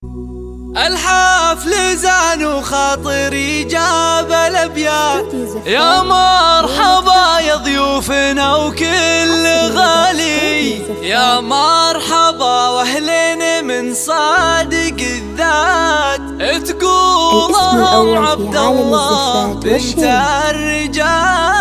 الحفل زان وخاطري جاب الابيات، يا مرحبا يا ضيوفنا وكل غالي، يا مرحبا واهلين من صادق الذات، تقولهم عبد الله بنت الرجال.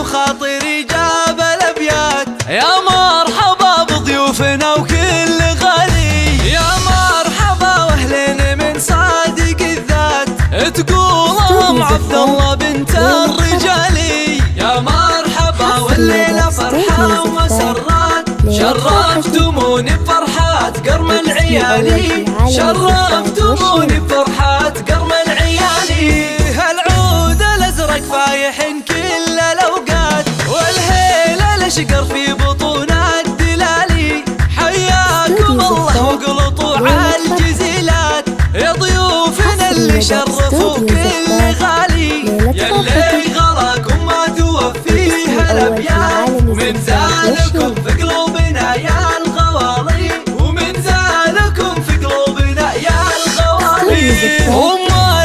خاطري جاب الابيات، يا مرحبا بضيوفنا وكل غالي، يا مرحبا واهلين من صادق الذات، تقولهم عبد الله بنت الرجالي، يا مرحبا والليله فرحه ومسرات، شرفتموني بفرحات قرم العيالي، شرفتموني بفرحات قرم العيالي، هالعود الازرق فايح كل الاوقات، والهيل الاشقر في بطون الدلالي، حياكم الله وقلطوا على الجزيلات، يا ضيوفنا اللي شرفوا كل غالي، يلي غلاكم ما توفيها الابيات، ومن زالكم في قلوبنا يا الغوالي، ومن زالكم في قلوبنا يا الغوالي،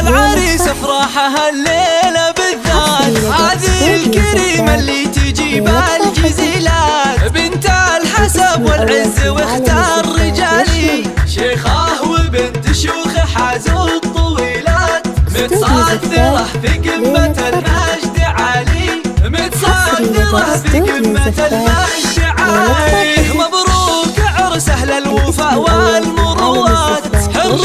العريس افراحها الليله بالذات، هذه الكريمه اللي تجيب الجزيلات، بنت الحسب والعز واختار رجالي، شيخه وبنت شيوخه حازوا الطويلات، متصدره في قمه المجد عالي، متصدره في قمه المجد عالي، مبروك عرس اهل الوفاء والمروات، حر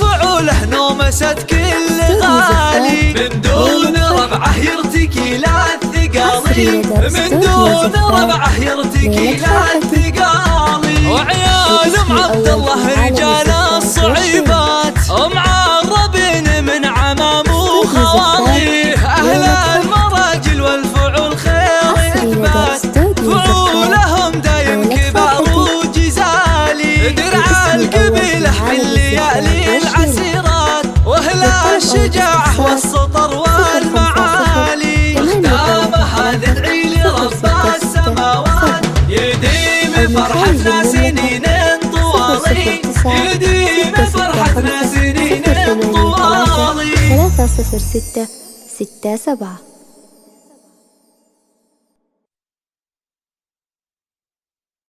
فعوله نومست كل غالي، من دون ربعه يرتكي للثقالي، من دون ربعه يرتكي للثقالي، وعيال عبد الله رجال الصعيبات، معربين من عمام وخوالي، اهل المراجل والفعول خير اثبات، فعولهم دايم كبار وجزالي، درع القبيله في الليالي العسيرات، واهل الشجاعه والسطر والمعالي، ختامها ندعي لرب السماوات، يديم فرحتنا سنين طوالي، يديم فرحتنا سنين طوالي. 30667